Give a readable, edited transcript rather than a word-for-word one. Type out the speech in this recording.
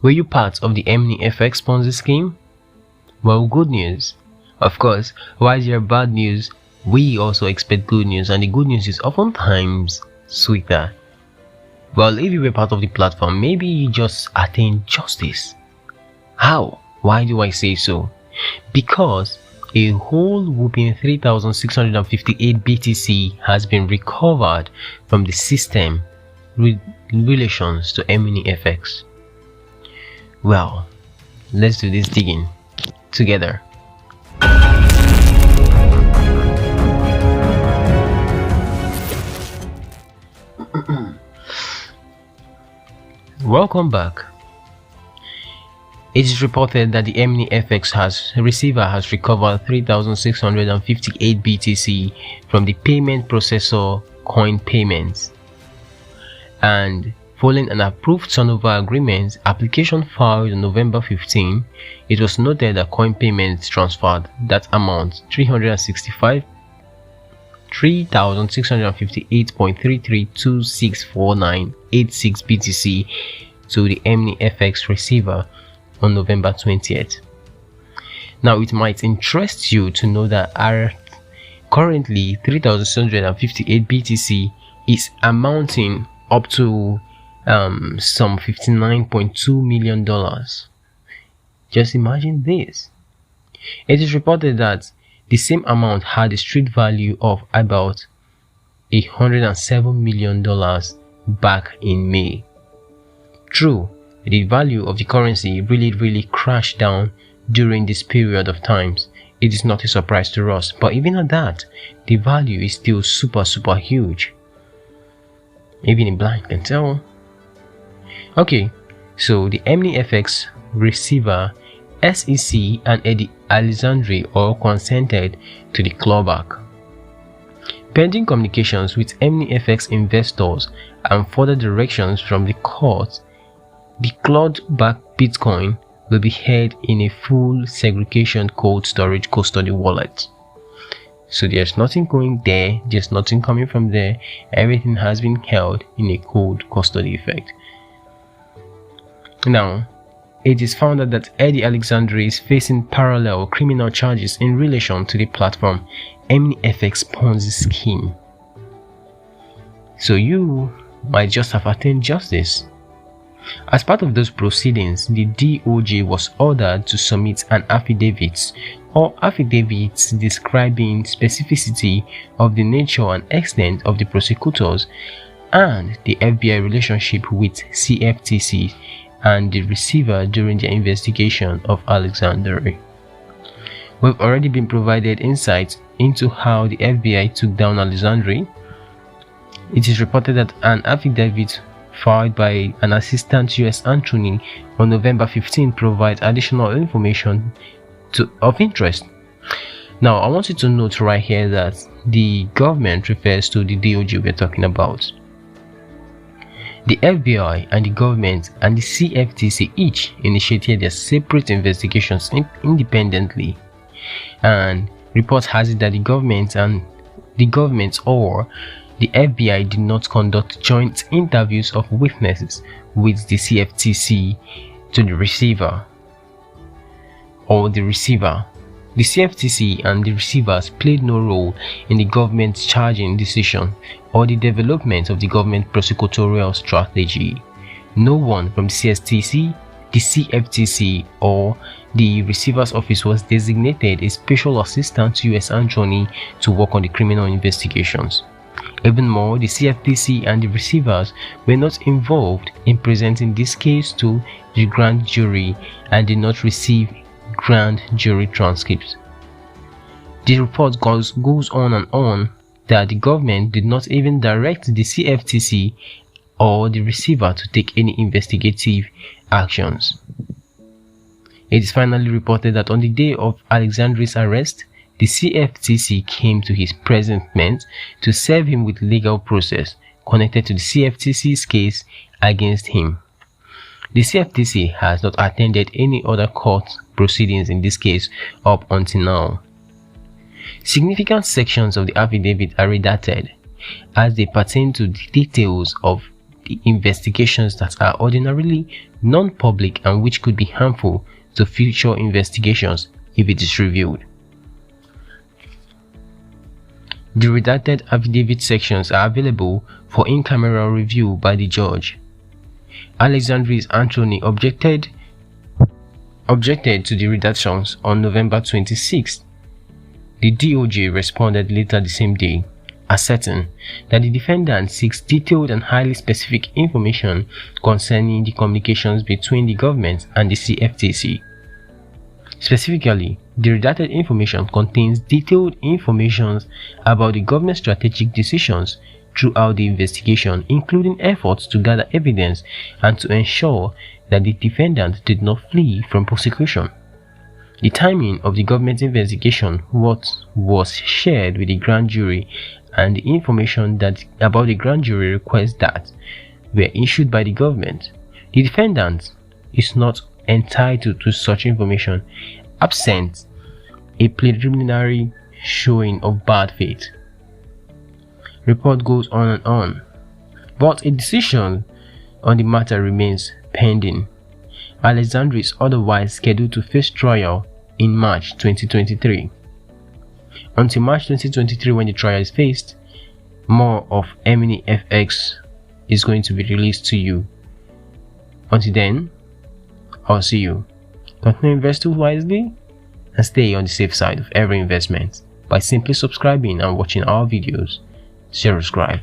Were you part of the EminiFX Ponzi scheme? Well, good news. Of course, while there are bad news, we also expect good news, and the good news is oftentimes sweeter. Well, if you were part of the platform, maybe you just attained justice. How? Why do I say so? Because a whole whooping 3,658 BTC has been recovered from the system with relations to EminiFX. Well, let's do this digging together. Welcome back. It is reported that the EminiFX receiver has recovered 3,658 BTC from the payment processor CoinPayments, and following an approved turnover agreement application filed on November 15, it was noted that CoinPayments transferred that amount 3,658.33264986 BTC to the EminiFX receiver on November 20th. Now, it might interest you to know that currently 3,658 BTC is amounting up to some $59.2 million. Just imagine this. It is reported that the same amount had a street value of about $107 million back in May. True, the value of the currency really crashed down during this period of times. It is not a surprise to us, but even at that, the value is still super huge. Even a blind can tell. Okay, so the EminiFX receiver, SEC and Eddie Andrexandre all consented to the clawback. Pending communications with EminiFX investors and further directions from the court, the clawed back Bitcoin will be held in a full segregation cold storage custody wallet. So there's nothing going there, there's nothing coming from there, everything has been held in a cold custody effect. Now, it is found out that Eddie Andrexandre is facing parallel criminal charges in relation to the platform EminiFX Ponzi scheme. So you might just have attained justice. As part of those proceedings, the DOJ was ordered to submit an affidavits describing specificity of the nature and extent of the prosecutors and the FBI relationship with CFTC and the receiver during the investigation of Andrexandre. We've already been provided insights into how the FBI took down Andrexandre. It is reported that an affidavit filed by an assistant US attorney on November 15 provides additional information of interest. Now, I want you to note right here that the government refers to the DOJ we're talking about. The FBI and the government and the CFTC each initiated their separate investigations independently, and reports has it that the government or the FBI did not conduct joint interviews of witnesses with the CFTC to the receiver or the receiver. The CFTC and the receivers played no role in the government's charging decision or the development of the government prosecutorial strategy. No one from the CFTC, the CFTC, or the receiver's office was designated a special assistant US attorney to work on the criminal investigations. Even more, the CFTC and the receivers were not involved in presenting this case to the grand jury and did not receive grand jury transcripts. The report goes on and on that the government did not even direct the CFTC or the receiver to take any investigative actions. It is finally reported that on the day of Andrexandre's arrest, the CFTC came to his presentment to serve him with legal process connected to the CFTC's case against him. The CFTC has not attended any other court proceedings in this case up until now. Significant sections of the affidavit are redacted as they pertain to the details of the investigations that are ordinarily non-public and which could be harmful to future investigations if it is revealed. The redacted affidavit sections are available for in-camera review by the judge. Alexandre Anthony objected to the redactions on November 26th. The DOJ responded later the same day, asserting that the defendant seeks detailed and highly specific information concerning the communications between the government and the CFTC. Specifically, the redacted information contains detailed information about the government's strategic decisions throughout the investigation, including efforts to gather evidence and to ensure that the defendant did not flee from prosecution. The timing of the government's investigation, what was shared with the grand jury, and the information about the grand jury requests that were issued by the government. The defendant is not entitled to such information absent a preliminary showing of bad faith. Report goes on and on, but a decision on the matter remains pending. Alexandre is otherwise scheduled to face trial in March 2023. Until March 2023, when the trial is faced, more of EminiFX is going to be released to you. Until then, I'll see you. Continue investing wisely and stay on the safe side of every investment by simply subscribing and watching our videos. Subscribe.